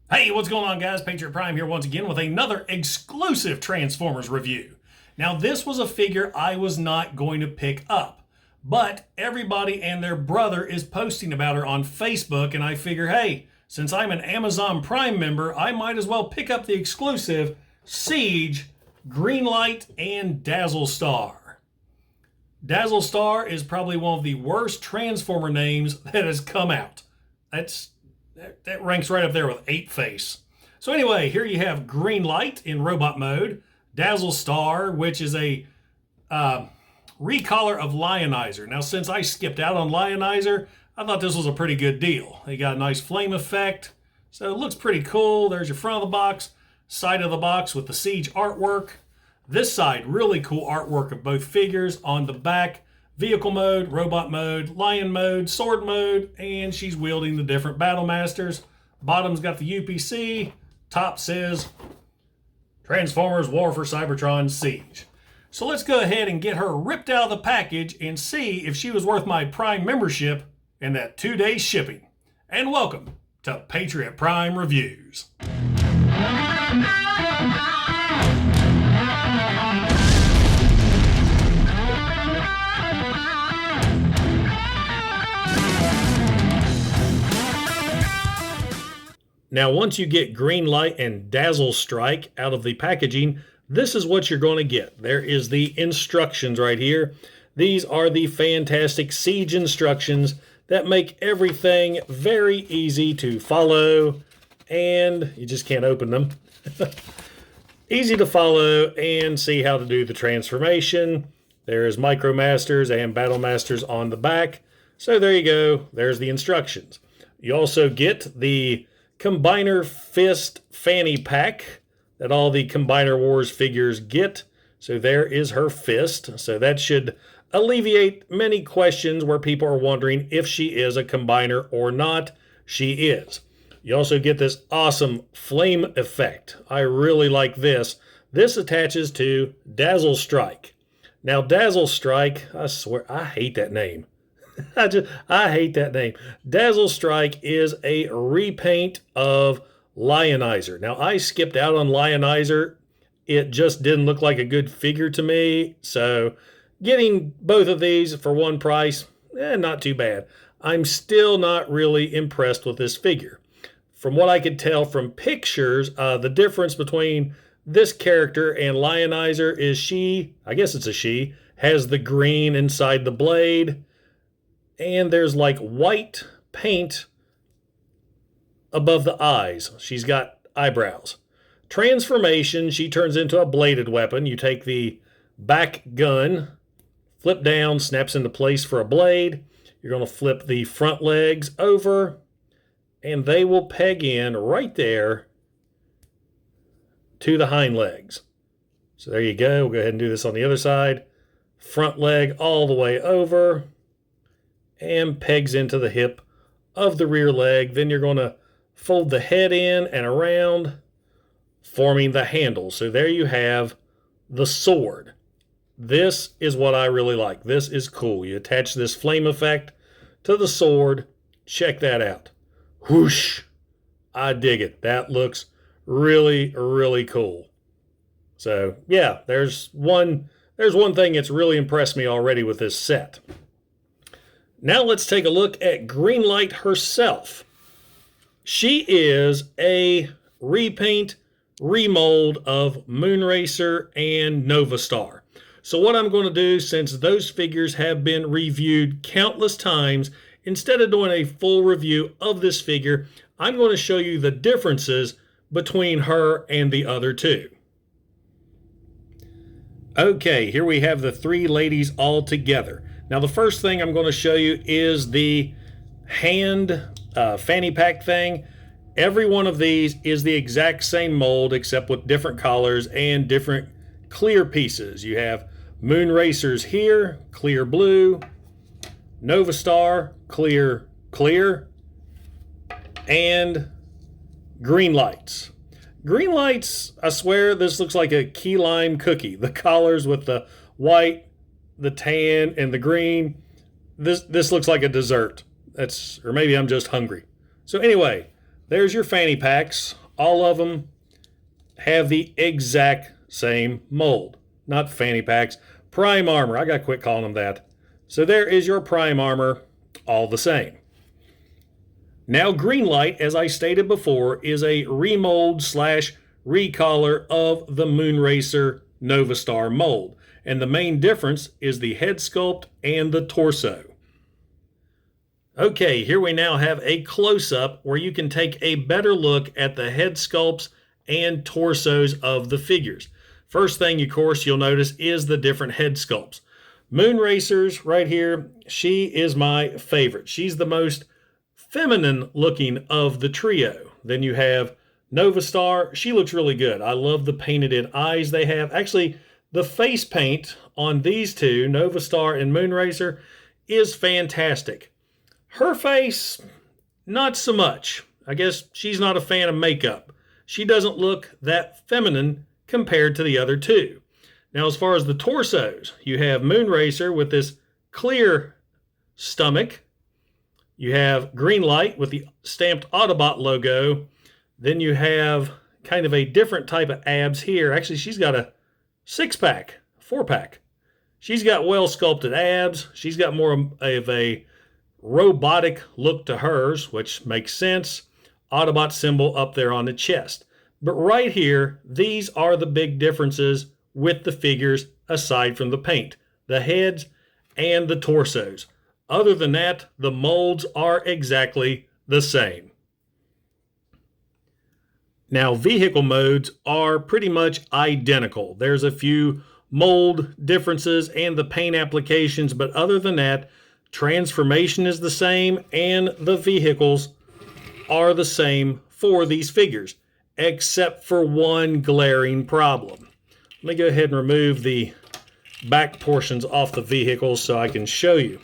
Hey, what's going on, guys? Patriot Prime here once again with another exclusive Transformers review. Now, this was a figure I was not going to pick up, but everybody and their brother is posting about her on Facebook, and I figure, hey, since I'm an Amazon Prime member, I might as well pick up the exclusive Siege, Greenlight, and Dazzlestar. Dazzlestar is probably one of the worst Transformer names that has come out. That ranks right up there with Eight Face. So anyway, here you have Greenlight in robot mode, Dazzlestar, which is a recolor of Lionizer. Now, since I skipped out on Lionizer, I thought this was a pretty good deal. They got a nice flame effect, so it looks pretty cool. There's your front of the box, side of the box with the Siege artwork. This side, really cool artwork of both figures. On the back, vehicle mode, robot mode, lion mode, sword mode, and she's wielding the different battle masters. Bottom's got the UPC. Top says Transformers War for Cybertron Siege. So let's go ahead and get her ripped out of the package and see if she was worth my Prime membership and that 2-day shipping. And welcome to Patriot Prime Reviews. Now, once you get Greenlight and Dazzlestrike out of the packaging, this is what you're going to get. There is the instructions right here. These are the fantastic Siege instructions that make everything very easy to follow, and you just can't open them. Easy to follow and see how to do the transformation. There's Micromasters and Battle Masters on the back. So there you go. There's the instructions. You also get the Combiner Fist Fanny Pack that all the Combiner Wars figures get. So there is her fist. So that should alleviate many questions where people are wondering if she is a Combiner or not. She is. You also get this awesome flame effect. I really like this. This attaches to Dazzlestrike. Now, Dazzlestrike, I swear, I hate that name. I hate that name. Dazzlestrike is a repaint of Lionizer. Now, I skipped out on Lionizer. It just didn't look like a good figure to me. So getting both of these for one price, not too bad. I'm still not really impressed with this figure. From what I could tell from pictures, the difference between this character and Lionizer is she, I guess it's a she, has the green inside the blade. And there's like white paint above the eyes. She's got eyebrows. Transformation, she turns into a bladed weapon. You take the back gun, flip down, snaps into place for a blade. You're going to flip the front legs over, and they will peg in right there to the hind legs. So there you go. We'll go ahead and do this on the other side. Front leg all the way over, and pegs into the hip of the rear leg. Then you're going to fold the head in and around, forming the handle. So there you have the sword. This is what I really like. This is cool. You attach this flame effect to the sword. Check that out. Whoosh! I dig it. That looks really, really cool. So yeah, there's one thing that's really impressed me already with this set. Now let's take a look at Greenlight herself. She is a repaint, remold of Moonracer and Nova Star. So what I'm going to do, since those figures have been reviewed countless times, instead of doing a full review of this figure, I'm going to show you the differences between her and the other two. Okay, here we have the three ladies all together. Now, the first thing I'm going to show you is the hand fanny pack thing. Every one of these is the exact same mold except with different collars and different clear pieces. You have Moonracers here, clear blue, Nova Star, clear, and Greenlights. Greenlights, I swear this looks like a key lime cookie. The collars with the white, the tan, and the green. This looks like a dessert. Or maybe I'm just hungry. So anyway, there's your Fanny Packs. All of them have the exact same mold. Not Fanny Packs, Prime Armor. I got to quit calling them that. So there is your Prime Armor, all the same. Now, Greenlight, as I stated before, is a remold slash recolor of the Moonracer Novastar mold. And the main difference is the head sculpt and the torso. Okay, here we now have a close-up where you can take a better look at the head sculpts and torsos of the figures. First thing, of course, you'll notice is the different head sculpts. Moonracer's right here, she is my favorite. She's the most feminine looking of the trio. Then you have Novastar. She looks really good. I love the painted in eyes they have. Actually, the face paint on these two, Novastar and Moonracer, is fantastic. Her face, not so much. I guess she's not a fan of makeup. She doesn't look that feminine compared to the other two. Now, as far as the torsos, you have Moonracer with this clear stomach. You have Greenlight with the stamped Autobot logo. Then you have kind of a different type of abs here. Actually, she's got a 6-pack, 4-pack. She's got well-sculpted abs. She's got more of a robotic look to hers, which makes sense. Autobot symbol up there on the chest. But right here, these are the big differences with the figures aside from the paint, the heads and the torsos. Other than that, the molds are exactly the same. Now, vehicle modes are pretty much identical. There's a few mold differences and the paint applications, but other than that, transformation is the same and the vehicles are the same for these figures, except for one glaring problem. Let me go ahead and remove the back portions off the vehicles so I can show you.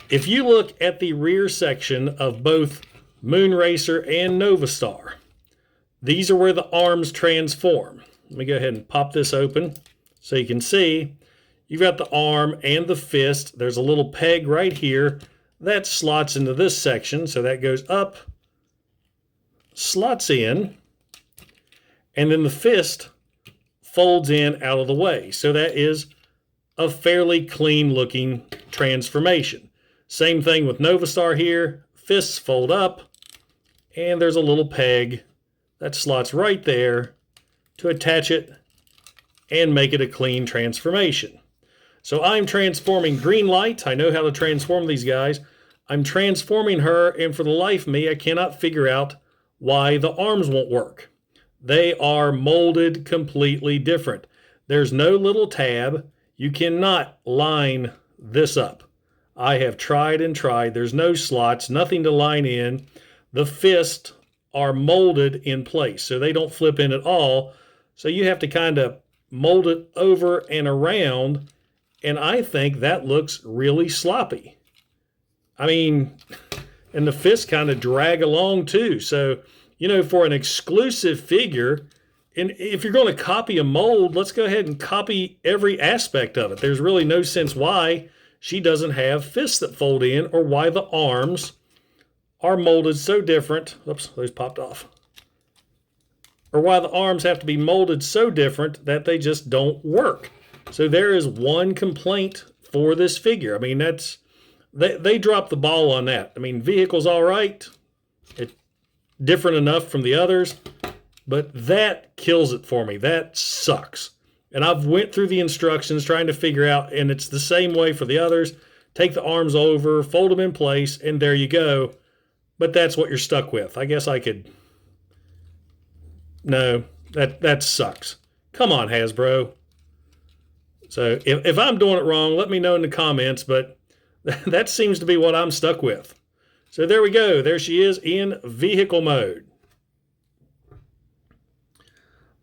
If you look at the rear section of both Moonracer and Novastar, these are where the arms transform. Let me go ahead and pop this open so you can see. You've got the arm and the fist. There's a little peg right here that slots into this section. So that goes up, slots in, and then the fist folds in out of the way. So that is a fairly clean looking transformation. Same thing with Novastar here. Fists fold up, and there's a little peg that slots right there to attach it and make it a clean transformation. So I'm transforming Greenlight. I know how to transform these guys. I'm transforming her, and for the life of me, I cannot figure out why the arms won't work. They are molded completely different. There's no little tab. You cannot line this up. I have tried and tried. There's no slots, nothing to line in. The fists are molded in place, so they don't flip in at all. So you have to kind of mold it over and around, and I think that looks really sloppy. I mean, and the fists kind of drag along too. So, you know, for an exclusive figure, and if you're going to copy a mold, let's go ahead and copy every aspect of it. There's really no sense why she doesn't have fists that fold in, or why the arms are molded so different. Oops, those popped off. Or why the arms have to be molded so different that they just don't work. So there is one complaint for this figure. I mean, they dropped the ball on that. I mean, vehicle's all right. It's different enough from the others, but that kills it for me. That sucks. And I've went through the instructions trying to figure out, and it's the same way for the others. Take the arms over, fold them in place, and there you go. But that's what you're stuck with. I guess I could... No, that sucks. Come on, Hasbro. So if I'm doing it wrong, let me know in the comments, but that seems to be what I'm stuck with. So there we go. There she is in vehicle mode.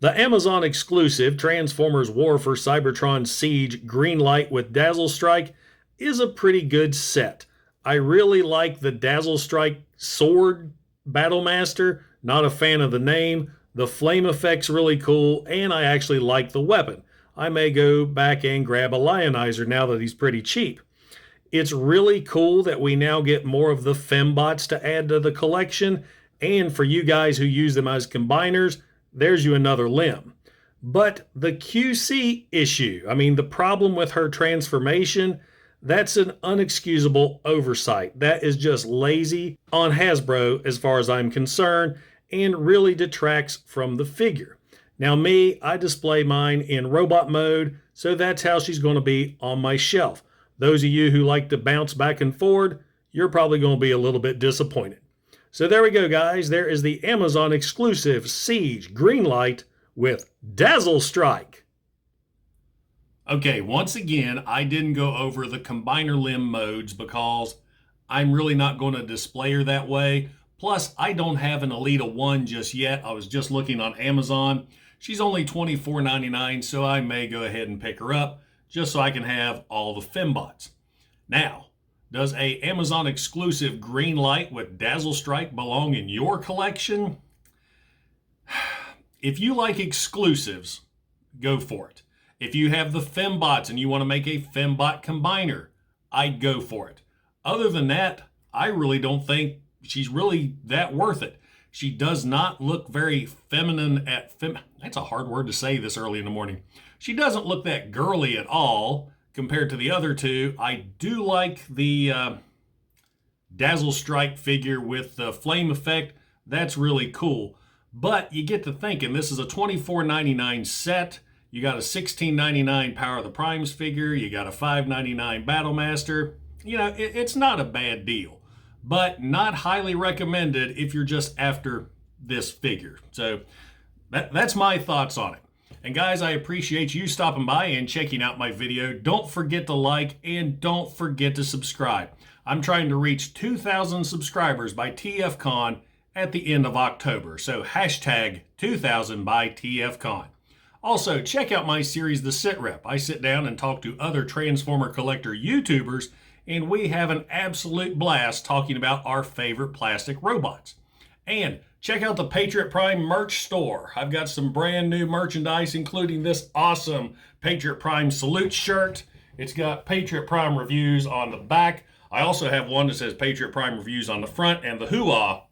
The Amazon exclusive Transformers War for Cybertron Siege Greenlight with Dazzlestrike is a pretty good set. I really like the Dazzlestrike Sword Battlemaster. Not a fan of the name. The flame effect's really cool, and I actually like the weapon. I may go back and grab a Lionizer now that he's pretty cheap. It's really cool that we now get more of the fembots to add to the collection, And for you guys who use them as combiners, there's you another limb. But the QC issue, I mean, the problem with her transformation, that's an unexcusable oversight. That is just lazy on Hasbro as far as I'm concerned, and really detracts from the figure. Now me, I display mine in robot mode, so that's how she's going to be on my shelf. Those of you who like to bounce back and forward, you're probably going to be a little bit disappointed. So there we go, guys. There is the Amazon exclusive Siege Greenlight with Dazzlestrike. Okay, once again, I didn't go over the combiner limb modes because I'm really not going to display her that way. Plus, I don't have an Elita 1 just yet. I was just looking on Amazon. She's only $24.99, so I may go ahead and pick her up just so I can have all the fembots. Now, does a Amazon exclusive Greenlight with Dazzlestrike belong in your collection? If you like exclusives, go for it. If you have the fembots and you want to make a fembot combiner, I'd go for it. Other than that, I really don't think she's really that worth it. She does not look very feminine that's a hard word to say this early in the morning. She doesn't look that girly at all compared to the other two. I do like the Dazzlestrike figure with the flame effect. That's really cool. But you get to thinking, this is a $24.99 set. You got a $16.99 Power of the Primes figure. You got a $5.99 Battlemaster. You know, it's not a bad deal, but not highly recommended if you're just after this figure. So that's my thoughts on it. And guys, I appreciate you stopping by and checking out my video. Don't forget to like and don't forget to subscribe. I'm trying to reach 2,000 subscribers by TFCon at the end of October. So hashtag 2000 by TFCon. Also, check out my series, The Sit Rep. I sit down and talk to other Transformer collector YouTubers, and we have an absolute blast talking about our favorite plastic robots. And check out the Patriot Prime merch store. I've got some brand new merchandise, including this awesome Patriot Prime salute shirt. It's got Patriot Prime reviews on the back. I also have one that says Patriot Prime reviews on the front and the hoo-ah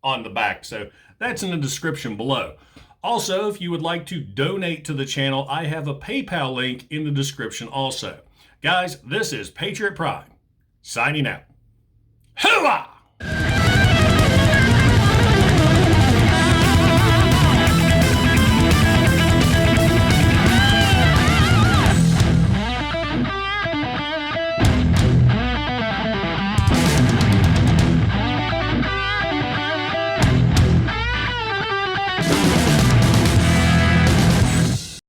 on the back. So that's in the description below. Also, if you would like to donate to the channel, I have a PayPal link in the description also. Guys, this is Patriot Prime, signing out. Hoo-ah!